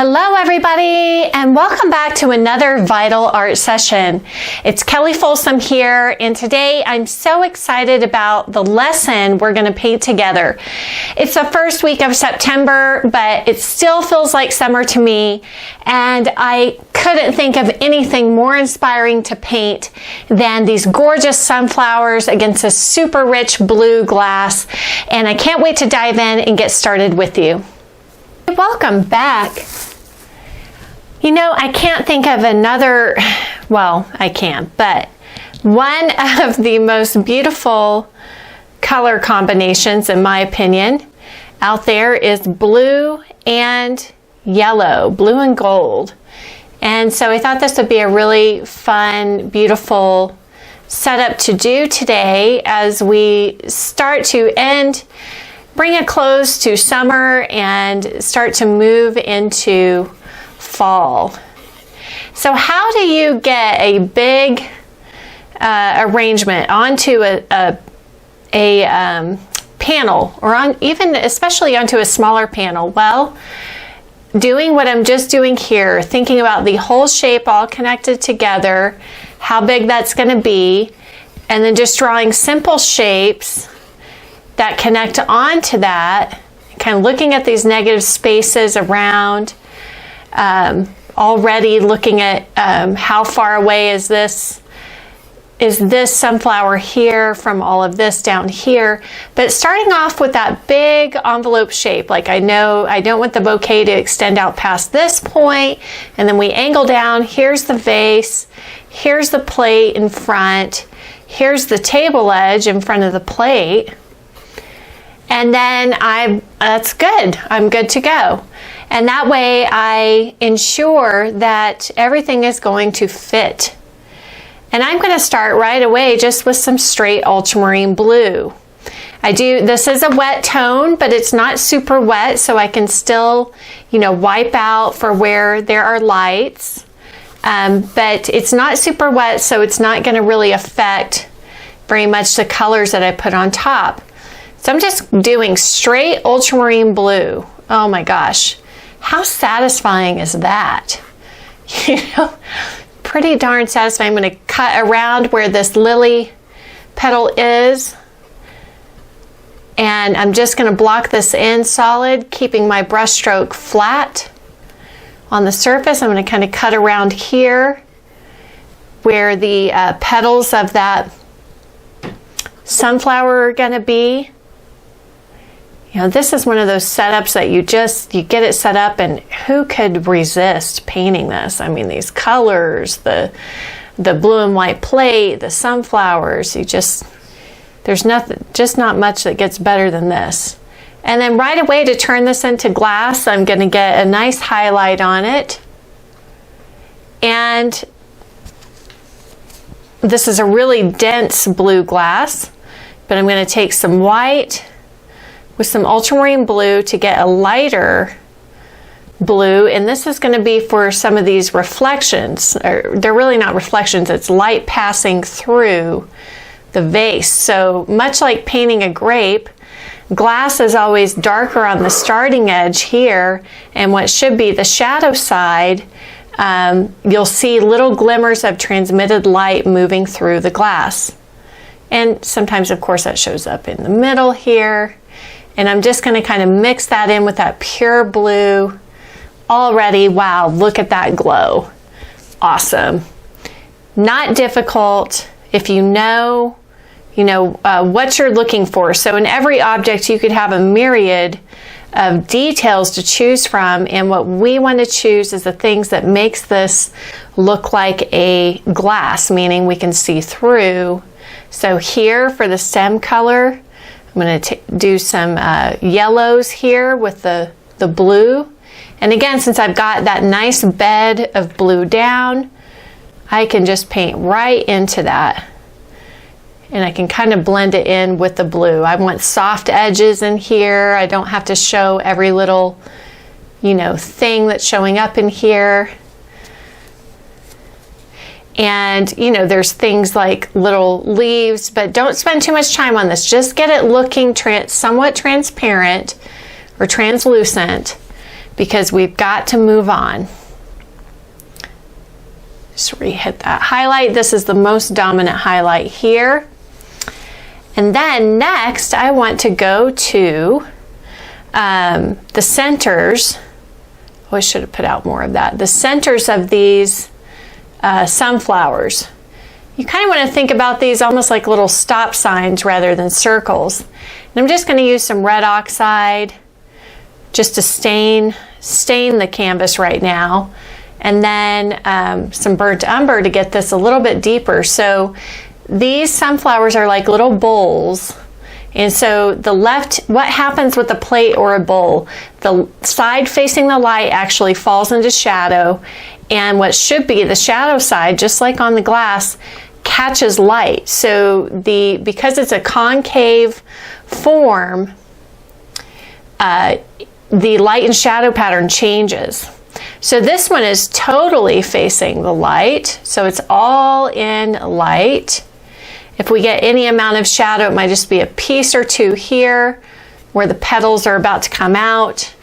Hello everybody, and welcome back to another Vital Art session. It's Kelly Folsom here, and today I'm so excited about the lesson we're going to paint together. It's the first week of September, but it still feels like summer to me, and I couldn't think of anything more inspiring to paint than these gorgeous sunflowers against a super rich blue glass, and I can't wait to dive in and get started with you. Welcome back. You know, I can't think of another, well, I can, but one of the most beautiful color combinations, in my opinion, out there is blue and yellow, blue and gold. And so I thought this would be a really fun, beautiful setup to do today as we start to bring a close to summer and start to move into fall. So how do you get a big arrangement onto a panel, or especially onto a smaller panel? Well, doing what I'm just doing here, thinking about the whole shape all connected together, how big that's going to be, and then just drawing simple shapes that connect onto that, kind of looking at these negative spaces around, already looking at how far away is this sunflower here from all of this down here. But starting off with that big envelope shape, like I know I don't want the bouquet to extend out past this point, and then we angle down. Here's the vase, here's the plate in front, here's the table edge in front of the plate. And then that's good. I'm good to go. And that way I ensure that everything is going to fit. And I'm going to start right away just with some straight ultramarine blue. This is a wet tone, but it's not super wet, so I can still, wipe out for where there are lights. But it's not super wet, so it's not going to really affect very much the colors that I put on top. So I'm just doing straight ultramarine blue. Oh my gosh, how satisfying is that? Pretty darn satisfying. I'm going to cut around where this lily petal is, and I'm just going to block this in solid, keeping my brush stroke flat on the surface. I'm going to kind of cut around here where the petals of that sunflower are going to be. This is one of those setups that you get it set up, and who could resist painting this? I mean, these colors, the blue and white plate, the sunflowers, there's not much that gets better than this. And then right away, to turn this into glass, I'm going to get a nice highlight on it. And this is a really dense blue glass, but I'm going to take some white with some ultramarine blue to get a lighter blue, and this is going to be for some of these reflections. They're really not reflections, it's light passing through the vase. So much like painting a grape, glass is always darker on the starting edge here, and what should be the shadow side, you'll see little glimmers of transmitted light moving through the glass. And sometimes, of course, that shows up in the middle here. And I'm just going to kind of mix that in with that pure blue. Already, wow, look at that glow. Awesome. Not difficult if you know what you're looking for. So in every object, you could have a myriad of details to choose from. And what we want to choose is the things that makes this look like a glass, meaning we can see through. So here for the stem color, I'm going to do some yellows here with the blue. And again, since I've got that nice bed of blue down, I can just paint right into that. And I can kind of blend it in with the blue. I want soft edges in here. I don't have to show every little, thing that's showing up in here. And, there's things like little leaves, but don't spend too much time on this. Just get it looking somewhat transparent or translucent. because we've got to move on. Just re-hit that highlight. This is the most dominant highlight here. And then next I want to go to the centers. Oh, I should have put out more of that. The centers of these sunflowers. You kind of want to think about these almost like little stop signs rather than circles. And I'm just going to use some red oxide just to stain the canvas right now. And then some burnt umber to get this a little bit deeper. So these sunflowers are like little bowls. And so what happens with a plate or a bowl? The side facing the light actually falls into shadow, and what should be the shadow side, just like on the glass, catches light. So because it's a concave form, the light and shadow pattern changes. So this one is totally facing the light, so it's all in light. If we get any amount of shadow, it might just be a piece or two here where the petals are about to come out.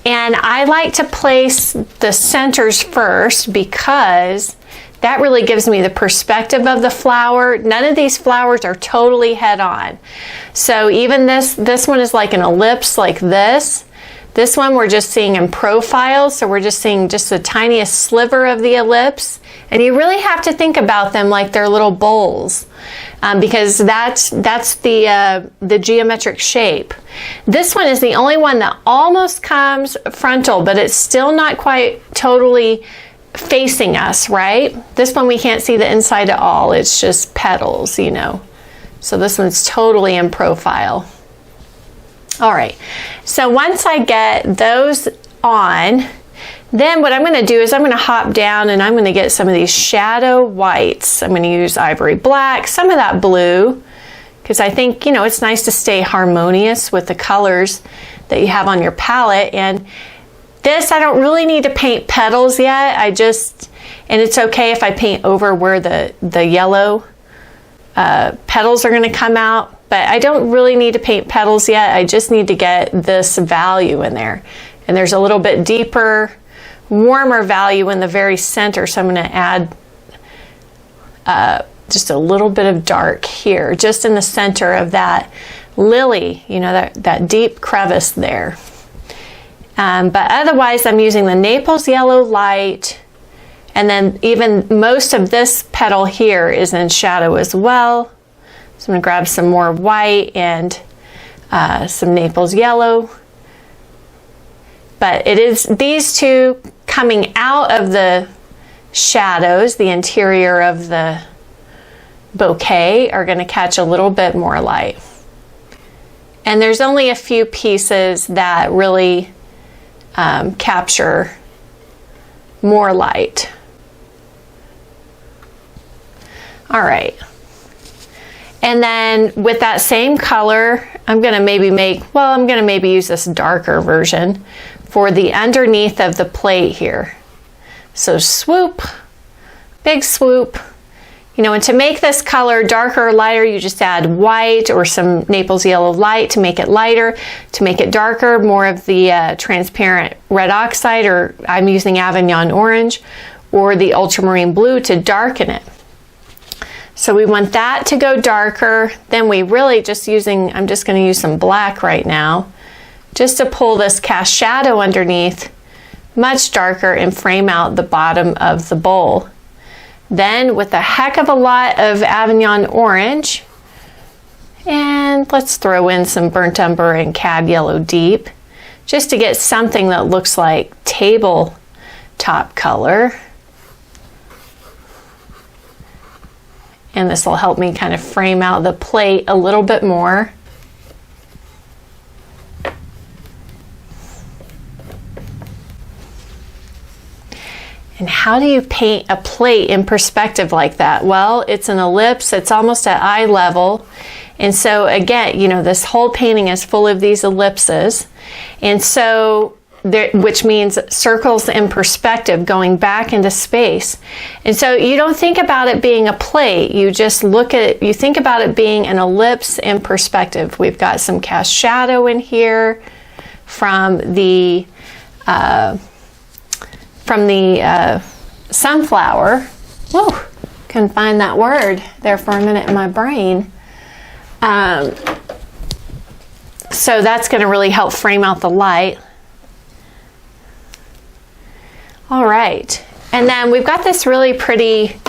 And I like to place the centers first because that really gives me the perspective of the flower. None of these flowers are totally head on. So even this one is like an ellipse like this. This one we're just seeing in profile, so we're just seeing just the tiniest sliver of the ellipse. And you really have to think about them like they're little bowls, because that's the geometric shape. This one is the only one that almost comes frontal, but it's still not quite totally facing us, right? This one we can't see the inside at all. It's just petals, you know. So this one's totally in profile. All right, so once I get those on, then what I'm going to do is I'm going to hop down and I'm going to get some of these shadow whites. I'm going to use ivory black, some of that blue, because I think, you know, it's nice to stay harmonious with the colors that you have on your palette. And this, I don't really need to paint petals yet. And it's okay if I paint over where the yellow petals are going to come out. But I don't really need to paint petals yet. I just need to get this value in there. And there's a little bit deeper, warmer value in the very center. So I'm going to add just a little bit of dark here, just in the center of that lily, you know, that deep crevice there. But otherwise, I'm using the Naples yellow light. And then even most of this petal here is in shadow as well. So I'm going to grab some more white and some Naples yellow. But it is these two coming out of the shadows, the interior of the bouquet, are going to catch a little bit more light. And there's only a few pieces that really capture more light. All right. And then with that same color, I'm going to maybe use this darker version for the underneath of the plate here. So swoop, big swoop. You know, and to make this color darker or lighter, you just add white or some Naples yellow light to make it lighter. To make it darker, more of the transparent red oxide, or I'm using Avignon orange, or the ultramarine blue to darken it. So we want that to go darker. Then we really I'm just going to use some black right now, just to pull this cast shadow underneath much darker and frame out the bottom of the bowl. Then with a heck of a lot of Avignon orange, and let's throw in some burnt umber and cad yellow deep, just to get something that looks like tabletop color. And this will help me kind of frame out the plate a little bit more. And how do you paint a plate in perspective like that? Well, it's an ellipse, it's almost at eye level. And so again, you know, this whole painting is full of these ellipses. And so which means circles in perspective, going back into space. And so you don't think about it being a plate, you just you think about it being an ellipse in perspective. We've got some cast shadow in here from the sunflower. Whoa, couldn't find that word there for a minute in my brain. So that's going to really help frame out the light. All right, and then we've got this really pretty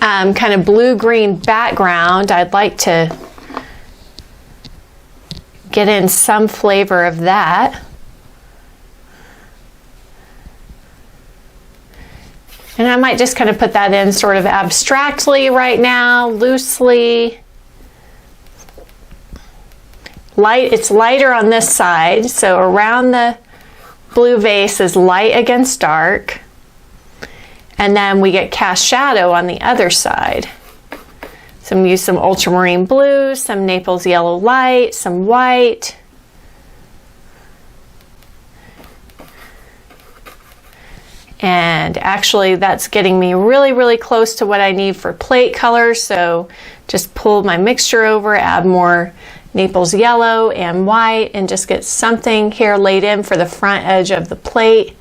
kind of blue-green background. I'd like to get in some flavor of that. And I might just kind of put that in sort of abstractly right now, loosely. It's lighter on this side, so around the blue vase is light against dark. And then we get cast shadow on the other side. So I'm going to use some ultramarine blue, some Naples yellow light, some white. And actually that's getting me really, really close to what I need for plate color. So just pull my mixture over, add more Naples yellow and white, and just get something here laid in for the front edge of the plate,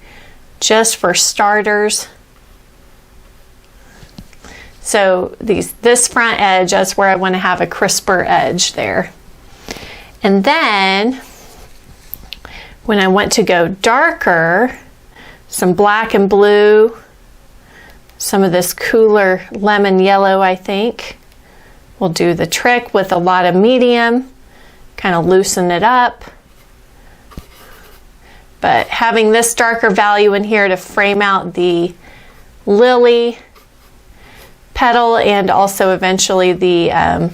just for starters. So this front edge, that's where I want to have a crisper edge there. And then when I want to go darker, some black and blue, some of this cooler lemon yellow, I think, will do the trick with a lot of medium, kind of loosen it up. But having this darker value in here to frame out the lily petal and also eventually the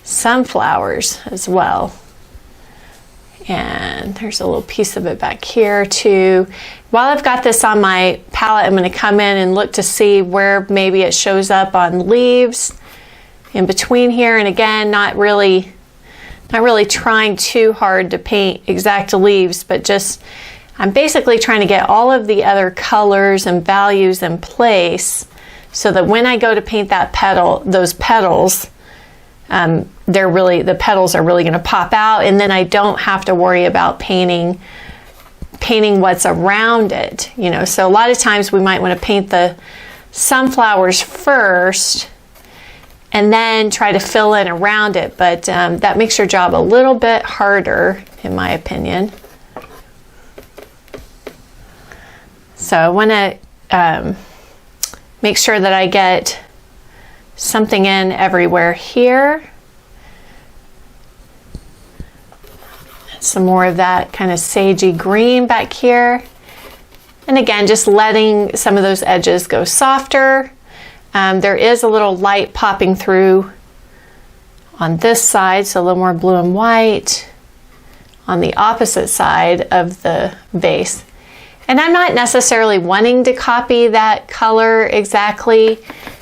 sunflowers as well. And there's a little piece of it back here too. While I've got this on my palette, I'm going to come in and look to see where maybe it shows up on leaves in between here. And again, not really trying too hard to paint exact leaves, but just I'm basically trying to get all of the other colors and values in place so that when I go to paint that petal, those petals, the petals are really going to pop out, and then I don't have to worry about painting what's around it. You know, so a lot of times we might want to paint the sunflowers first and then try to fill in around it, but that makes your job a little bit harder, in my opinion. So I want to make sure that I get something in everywhere here. Some more of that kind of sagey green back here. And again, just letting some of those edges go softer. There is a little light popping through on this side, so a little more blue and white on the opposite side of the vase. And I'm not necessarily wanting to copy that color exactly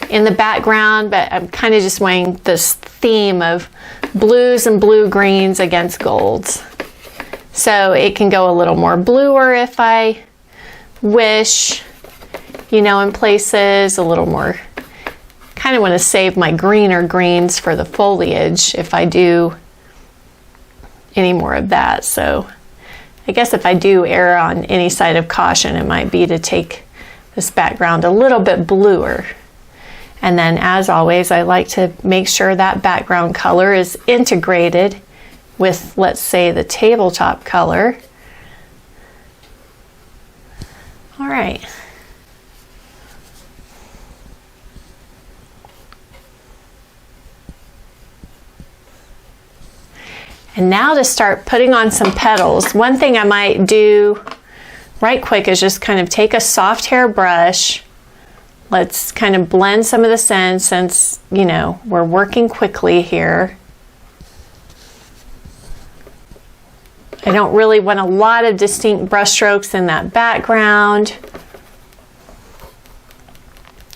in the background, but I'm kind of just wanting this theme of blues and blue greens against golds. So it can go a little more bluer if I wish, you know, in places, a little more. Kind of want to save my greener greens for the foliage if I do any more of that. So I guess if I do err on any side of caution, it might be to take this background a little bit bluer. And then, as always, I like to make sure that background color is integrated with, let's say, the tabletop color. All right. And now to start putting on some petals. One thing I might do right quick is just kind of take a soft hair brush. Let's kind of blend some of this in since, you know, we're working quickly here. I don't really want a lot of distinct brush strokes in that background.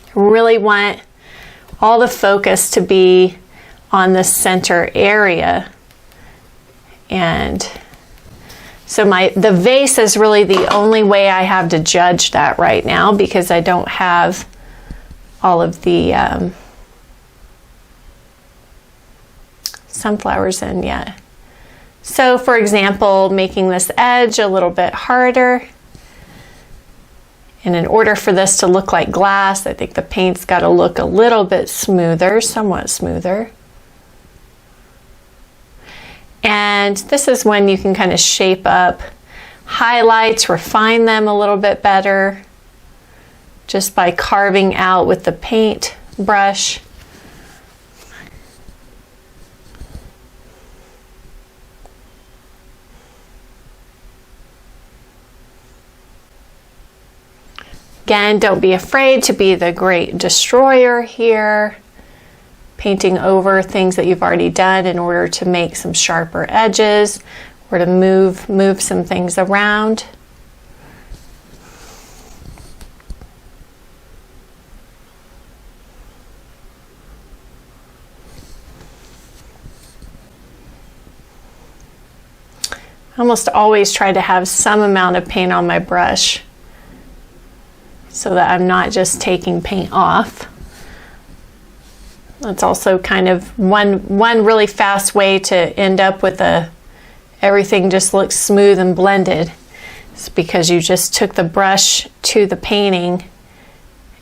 I really want all the focus to be on the center area. And so the vase is really the only way I have to judge that right now, because I don't have all of the sunflowers in yet. So for example, making this edge a little bit harder. And in order for this to look like glass, I think the paint's got to look a little bit smoother, somewhat smoother. And this is when you can kind of shape up highlights, refine them a little bit better just by carving out with the paint brush. Again, don't be afraid to be the great destroyer here, painting over things that you've already done in order to make some sharper edges or to move some things around. I almost always try to have some amount of paint on my brush so that I'm not just taking paint off. That's also kind of one really fast way to end up with everything just looks smooth and blended. It's because you just took the brush to the painting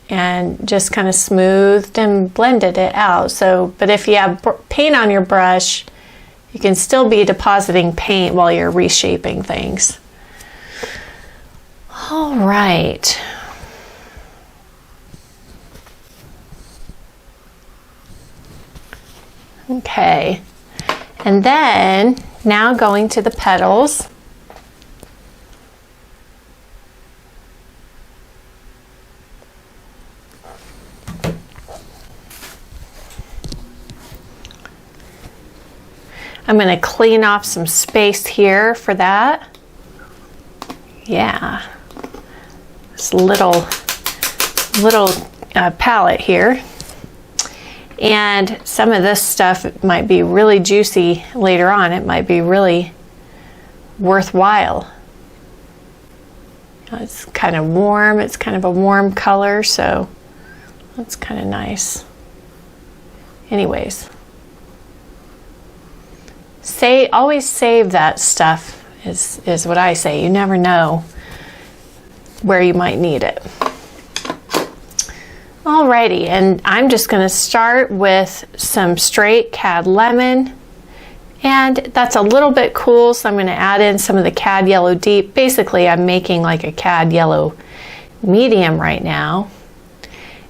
and just kind of smoothed and blended it out. But if you have paint on your brush, you can still be depositing paint while you're reshaping things. All right. Okay, and then now going to the petals. I'm going to clean off some space here for that. Yeah, this little palette here. And some of this stuff might be really juicy later on. It might be really worthwhile. It's kind of warm. It's kind of a warm color, so that's kind of nice. Anyways, always save that stuff is what I say. You never know where you might need it. Alrighty, and I'm just going to start with some straight cad lemon, and that's a little bit cool, so I'm going to add in some of the cad yellow deep. Basically, I'm making like a cad yellow medium right now.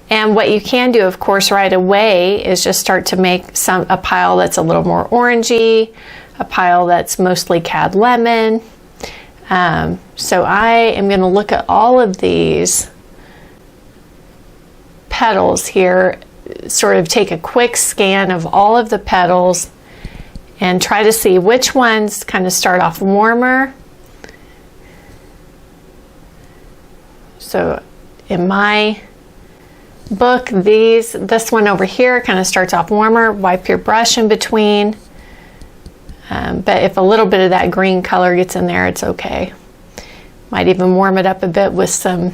And what you can do, of course, right away is just start to make a pile that's a little more orangey, a pile that's mostly cad lemon. So I am going to look at all of these petals here, sort of take a quick scan of all of the petals and try to see which ones kind of start off warmer. So in my book, this one over here kind of starts off warmer. Wipe your brush in between. But if a little bit of that green color gets in there, it's okay. Might even warm it up a bit with some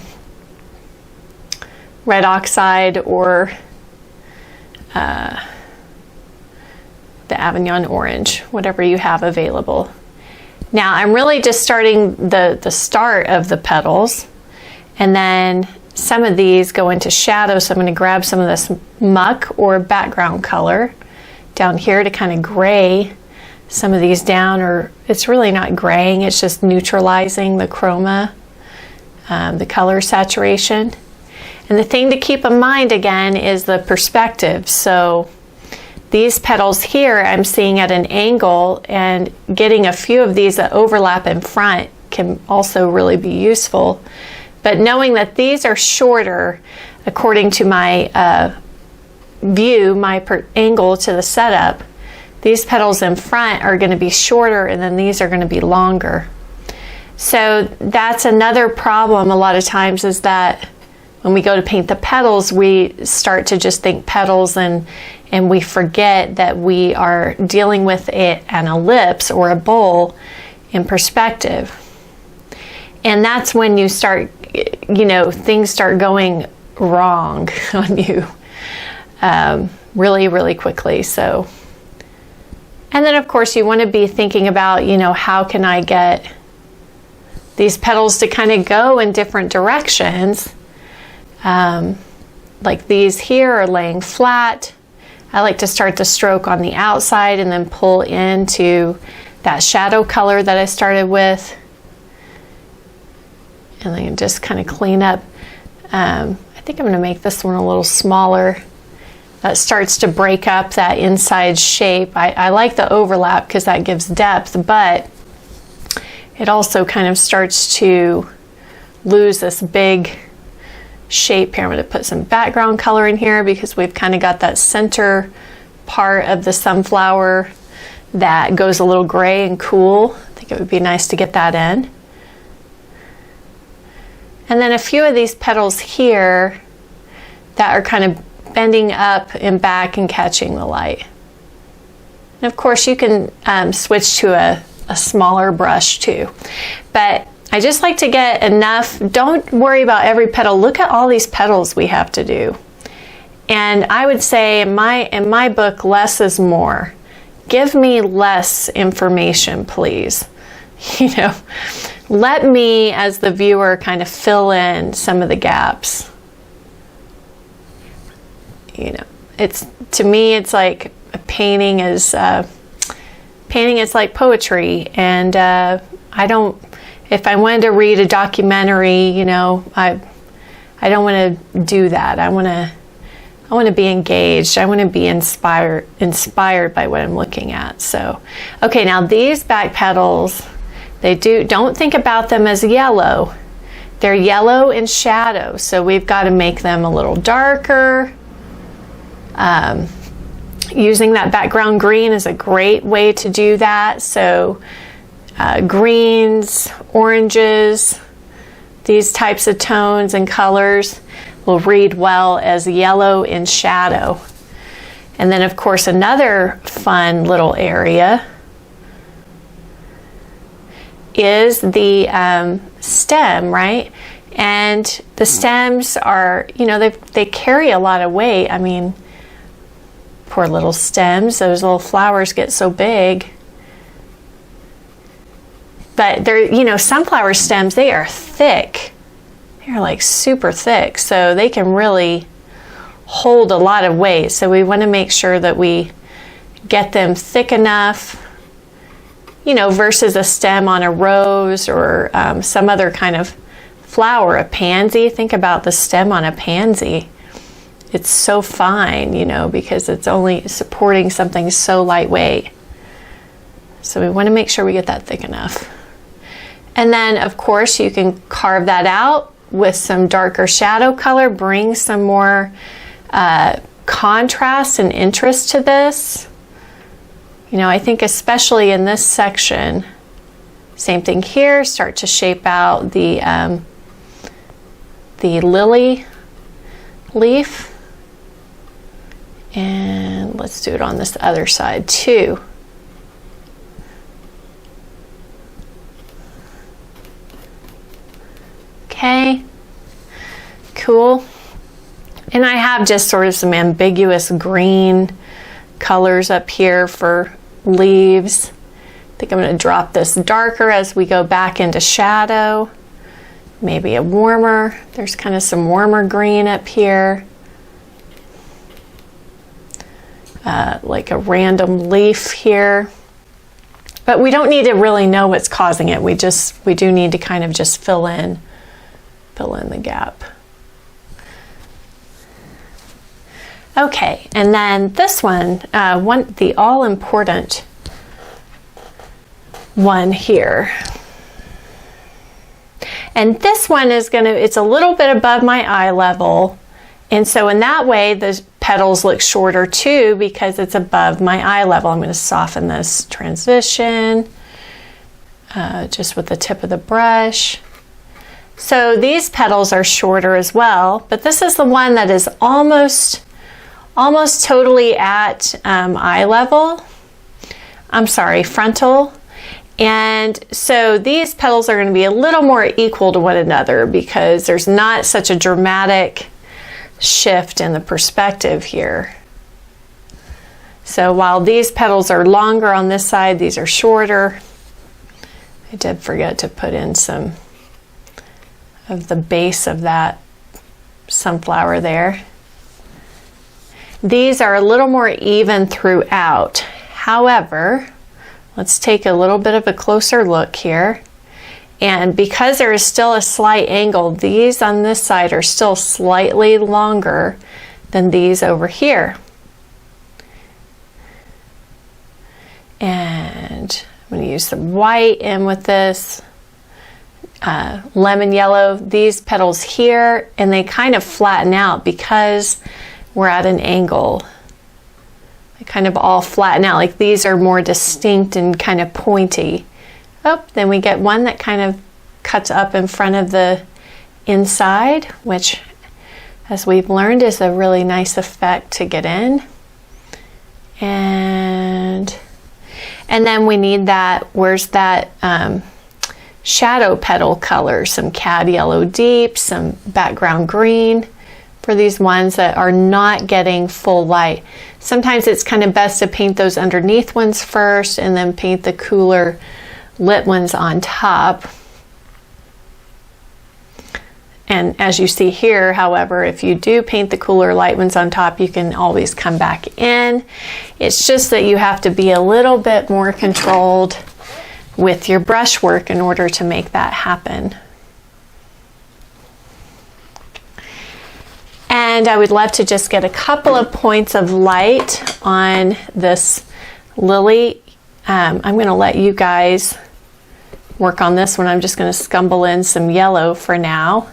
red oxide or the Avignon orange, whatever you have available. Now I'm really just starting the start of the petals, and then some of these go into shadow, so I'm going to grab some of this muck or background color down here to kind of gray some of these down, or it's really not graying, it's just neutralizing the chroma, the color saturation. And the thing to keep in mind again is the perspective. So these petals here I'm seeing at an angle, and getting a few of these that overlap in front can also really be useful. But knowing that these are shorter according to my view, my angle to the setup, these petals in front are going to be shorter, and then these are going to be longer. So that's another problem a lot of times, is that when we go to paint the petals, we start to just think petals, and we forget that we are dealing with an ellipse or a bowl in perspective. And that's when you start, things start going wrong on you really, really quickly. So And then of course you want to be thinking about, you know, how can I get these petals to kind of go in different directions. Like these here are laying flat. I like to start the stroke on the outside and then pull into that shadow color that I started with. And then just kind of clean up. I think I'm going to make this one a little smaller. That starts to break up that inside shape. I like the overlap because that gives depth, but it also kind of starts to lose this big shape here. I'm going to put some background color in here because we've kind of got that center part of the sunflower that goes a little gray and cool. I think it would be nice to get that in. And then a few of these petals here that are kind of bending up and back and catching the light. And of course you can switch to a smaller brush too. But I just like to get enough. Don't worry about every petal. Look at all these petals we have to do. And I would say in my book, less is more. Give me less information, please. You know, let me as the viewer kind of fill in some of the gaps. You know, to me it's like a painting is like poetry, and if I wanted to read a documentary, you know, I don't want to do that. I want to be engaged. I want to be inspired by what I'm looking at. So, okay, now these back petals, don't think about them as yellow. They're yellow in shadow, so we've got to make them a little darker. Using that background green is a great way to do that. So greens, oranges, these types of tones and colors will read well as yellow in shadow. And then of course another fun little area is the stem, right? And the stems are, you know, they carry a lot of weight. I mean, poor little stems, those little flowers get so big. But they're, you know, sunflower stems, they are thick. They're like super thick, so they can really hold a lot of weight. So we want to make sure that we get them thick enough, you know, versus a stem on a rose or some other kind of flower, a pansy. Think about the stem on a pansy. It's so fine, you know, because it's only supporting something so lightweight. So we want to make sure we get that thick enough. And then, of course, you can carve that out with some darker shadow color, bring some more contrast and interest to this. You know, I think especially in this section, same thing here, start to shape out the lily leaf. And let's do it on this other side too. Okay, cool. And I have just sort of some ambiguous green colors up here for leaves. I think I'm going to drop this darker as we go back into shadow. Maybe a warmer, there's kind of some warmer green up here. Like a random leaf here. But we don't need to really know what's causing it. We do need to kind of just fill in the gap. Okay, and then this one, the all-important one here. And this one is it's a little bit above my eye level. And so in that way, the petals look shorter too because it's above my eye level. I'm going to soften this transition just with the tip of the brush. So these petals are shorter as well, but this is the one that is almost totally at eye level. I'm sorry, frontal. And so these petals are going to be a little more equal to one another because there's not such a dramatic shift in the perspective here. So while these petals are longer on this side, these are shorter. I did forget to put in some of the base of that sunflower there. These are a little more even throughout. However, let's take a little bit of a closer look here. And because there is still a slight angle, these on this side are still slightly longer than these over here. And I'm going to use some white in with this. Lemon yellow, these petals here, and they kind of flatten out because we're at an angle. They kind of all flatten out, like these are more distinct and kind of pointy. Oh, then we get one that kind of cuts up in front of the inside, which, as we've learned, is a really nice effect to get in. And then we need that, where's that shadow petal color, some cad yellow deep, some background green for these ones that are not getting full light. Sometimes it's kind of best to paint those underneath ones first and then paint the cooler lit ones on top. And as you see here, however, if you do paint the cooler light ones on top, you can always come back in. It's just that you have to be a little bit more controlled with your brush work in order to make that happen. And I would love to just get a couple of points of light on this lily. I'm going to let you guys work on this one. I'm just going to scumble in some yellow for now.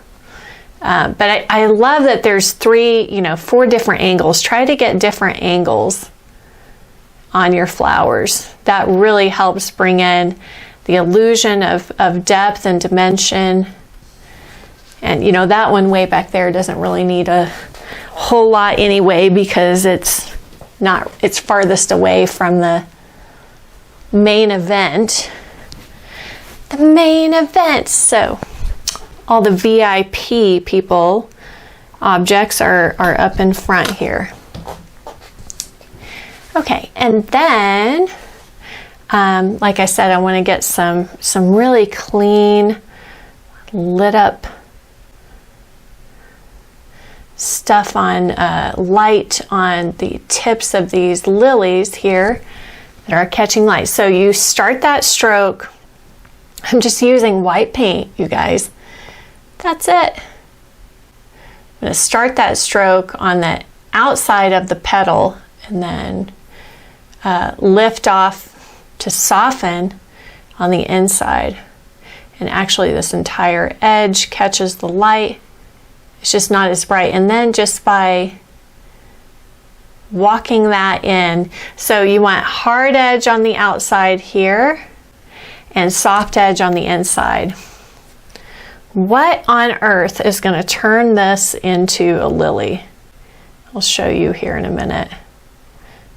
But I love that there's 4 different angles. Try to get different angles on your flowers. That really helps bring in the illusion of depth and dimension. And that one way back there doesn't really need a whole lot anyway, because it's farthest away from the main event. The main event. So all the VIP people objects are up in front here. Okay, and then like I said, I want to get some really clean lit up stuff on light on the tips of these lilies here that are catching light. So you start that stroke. I'm just using white paint, you guys. That's it. I'm going to start that stroke on the outside of the petal and then lift off to soften on the inside. And actually this entire edge catches the light. It's just not as bright. And then just by walking that in, so you want hard edge on the outside here and soft edge on the inside. What on earth is going to turn this into a lily? I'll show you here in a minute.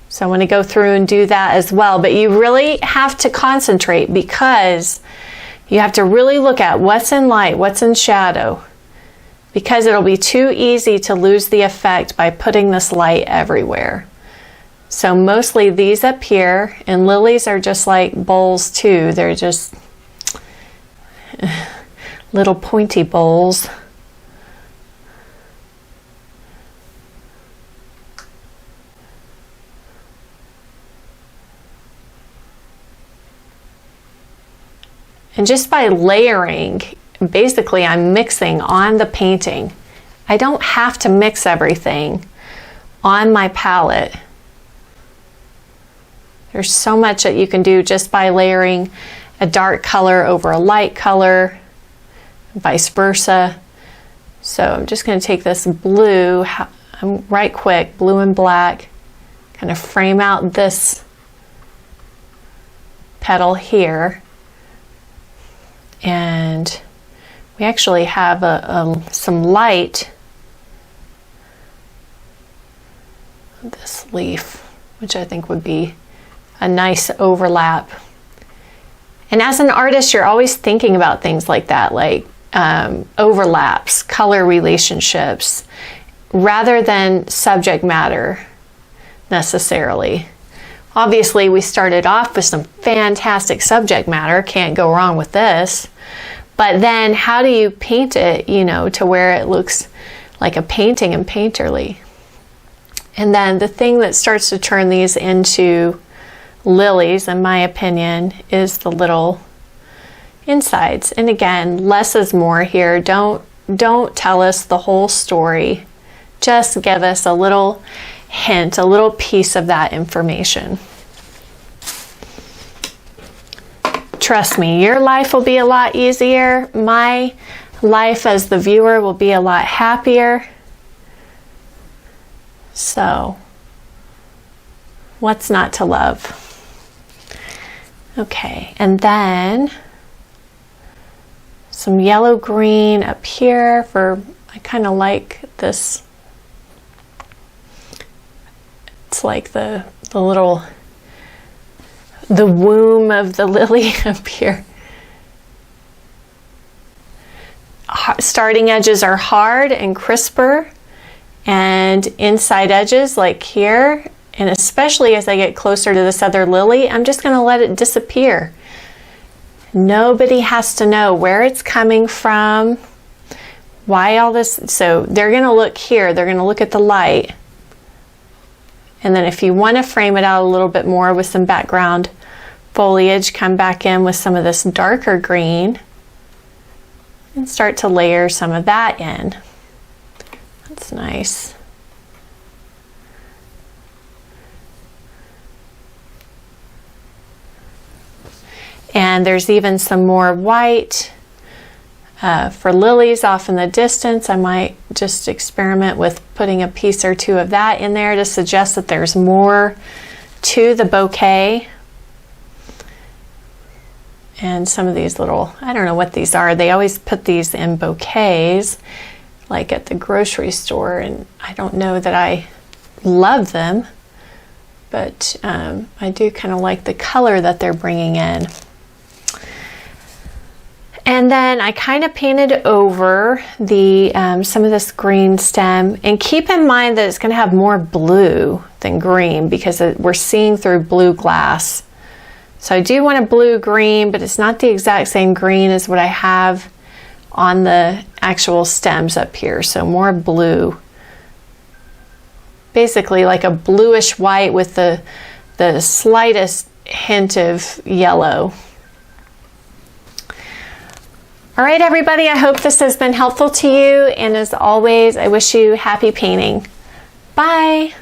So I want to go through and do that as well, but you really have to concentrate because you have to really look at what's in light, what's in shadow, because it'll be too easy to lose the effect by putting this light everywhere. So mostly these up here, and lilies are just like bowls too. They're just little pointy bowls. And just by layering, basically I'm mixing on the painting. I don't have to mix everything on my palette. There's so much that you can do just by layering a dark color over a light color, vice versa. So I'm just going to take this blue, I'm right quick, blue and black, kind of frame out this petal here. And we actually have some light on this leaf, which I think would be a nice overlap. And as an artist, you're always thinking about things like that, like overlaps, color relationships, rather than subject matter necessarily. Obviously, we started off with some fantastic subject matter. Can't go wrong with this. But then how do you paint it, you know, to where it looks like a painting and painterly? And then the thing that starts to turn these into lilies, in my opinion, is the little insides. And again, less is more here. Don't tell us the whole story. Just give us a little hint, a little piece of that information. Trust me, your life will be a lot easier. My life as the viewer will be a lot happier. So, what's not to love? Okay, and then some yellow green up here for, I kind of like this. It's like the little, the womb of the lily up here. Starting edges are hard and crisper, and inside edges like here, and especially as I get closer to this other lily, I'm just going to let it disappear. Nobody has to know where it's coming from, why all this. So they're going to look here, they're going to look at the light. And then if you want to frame it out a little bit more with some background foliage, come back in with some of this darker green and start to layer some of that in. That's nice. And there's even some more white for lilies off in the distance. I might just experiment with putting a piece or two of that in there to suggest that there's more to the bouquet. And some of these little, I don't know what these are. They always put these in bouquets, like at the grocery store, and I don't know that I love them, but I do kind of like the color that they're bringing in. And then I kind of painted over the some of this green stem, and keep in mind that it's going to have more blue than green because we're seeing through blue glass. So I do want a blue green, but it's not the exact same green as what I have on the actual stems up here. So more blue, basically like a bluish white with the slightest hint of yellow. All right, everybody, I hope this has been helpful to you. And as always, I wish you happy painting. Bye.